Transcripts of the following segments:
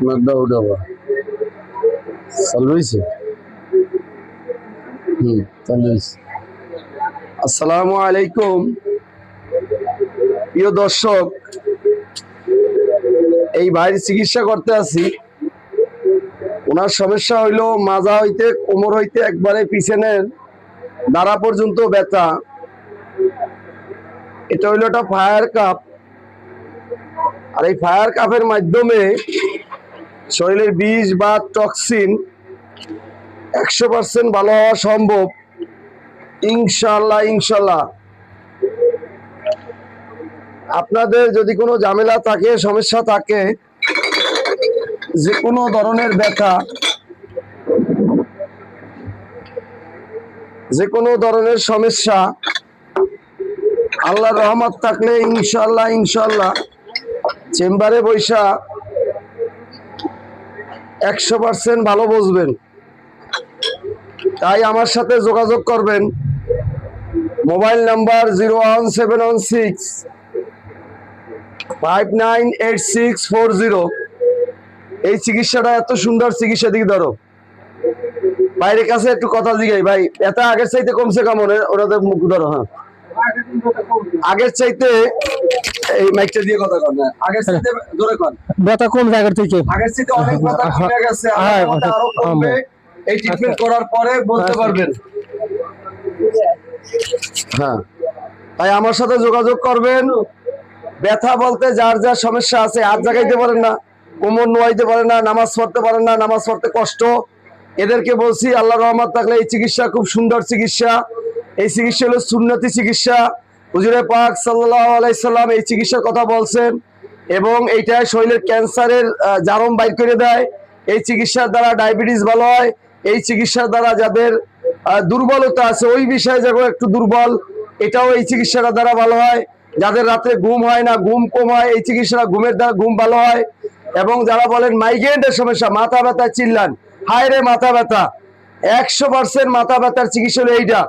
মেঘটা উঠাবো চালু হয়েছে। চালু হয়েছে। আসসালামু আলাইকুম প্রিয় দর্শক, এই ভাইয়ের চিকিৎসা করতে আছি। ওনার সমস্যা হইলো মাজা হইতে কোমর হইতে একবারে পিছনের দাঁড়া পর্যন্ত ব্যথা। এটা হইলো একটা ফায়ার কাপ, আর এই ফায়ার কাপের মাধ্যমে শরীরের বিষ বা টক্সিন 100% ভালো হওয়া সম্ভব ইনশাআল্লাহ। ইনশাআল্লাহ আপনাদের যদি কোনো ঝামেলা থাকে, সমস্যা থাকে, যে কোনো ধরনের ব্যথা, যে কোনো ধরনের সমস্যা, আল্লাহর রহমত থাকলে ইনশাআল্লাহ ইনশাআল্লাহ চেম্বারে বৈশা 100% ভালো বুঝবেন। তাই আমার সাথে যোগাযোগ করবেন। Mobile number 01716598640। এই চিকিৎসাটা এত সুন্দর চিকিৎসা। দিকে ধরো বাইরের কাছে একটু কথা জিগাই ভাই, এটা আগের চাইতে কমছে কেমন? ওনাদের মুখ ধরো। হ্যাঁ, আগের চাইতে এই মাইকটা দিয়ে কথা কন। আগের চাইতে জোরে কন। ব্যথা কম জায়গা থেকে আগের চাইতে অনেক ব্যথা কমে গেছে। আরো কমবে এই ট্রিটমেন্ট করার পরে বলতে পারবেন। হ্যাঁ, তাই আমার সাথে যোগাযোগ করবেন। ব্যথা বলতে যার যার সমস্যা আছে, হাত জাগাইতে পারেন না, কোমর নোয়াইতে পারেন না, নামাজ পড়তে পারেন না, নামাজ পড়তে কষ্ট, এদেরকে বলছি আল্লাহর রহমত থাকলে এই চিকিৎসা খুব সুন্দর চিকিৎসা। এই চিকিৎসা হলো সুন্নতি চিকিৎসা। হুজুরে পাক সাল্লাল্লাহু আলাইহি সাল্লাম এই চিকিৎসার কথা বলছেন, এবং এইটা শরীরের ক্যান্সারের জারম বাইর করে দেয়। এই চিকিৎসার দ্বারা ডায়াবেটিস ভালো হয়। এই চিকিৎসার দ্বারা যাদের দুর্বলতা আছে, ওই বিষয়ে যখন একটু দুর্বল, এটাও এই চিকিৎসার দ্বারা ভালো হয়। যাদের রাতে ঘুম হয় না, ঘুম কম হয়, এই চিকিৎসা ঘুমের দ্বারা ঘুম ভালো হয়। এবং যারা বলেন মাইগ্রেনের সমস্যা, মাথা ব্যথা চিল্লান, হায় রে মাথা ব্যথা, 100% মাথা ব্যথার চিকিৎসা হলো এইটা।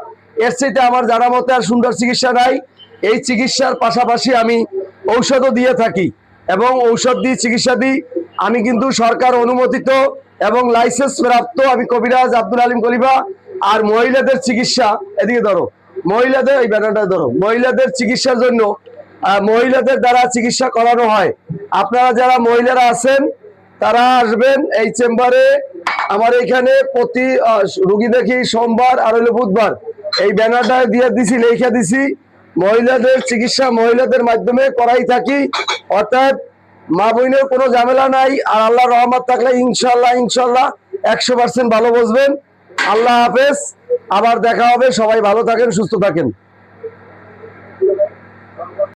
এর চাইতে আমার জানা মতে আর সুন্দর চিকিৎসা নাই। এই চিকিৎসার পাশাপাশি আমি ঔষধও দিয়ে থাকি, এবং ঔষধ দিয়ে চিকিৎসা দিই। আমি কিন্তু সরকার অনুমোদিত এবং লাইসেন্স প্রাপ্ত। আমি কবিরাজ আব্দুল আলিম খলিফা। আর মহিলাদের চিকিৎসা, এদিকে ধরো, মহিলাদের এই ব্যানারটা ধরো, মহিলাদের চিকিৎসার জন্য মহিলাদের দ্বারা চিকিৎসা করানো হয়। আপনারা যারা মহিলারা আছেন তারা আসবেন এই চেম্বারে। আমার এখানে প্রতি রুগী দেখি সোমবার আর হলো বুধবার। এই ব্যানারটা দিয়ে দিছি, লেখা দিছি, মহিলাদের চিকিৎসা মহিলাদের মাধ্যমে করাই থাকি। অর্থাৎ মা বোনের কোনো ঝামেলা নাই। আর আল্লাহ রহমত থাকলে ইনশাল্লাহ ইনশাল্লাহ 100% ভালো বুঝবেন। আল্লাহ হাফেজ, আবার দেখা হবে। সবাই ভালো থাকেন, সুস্থ থাকেন।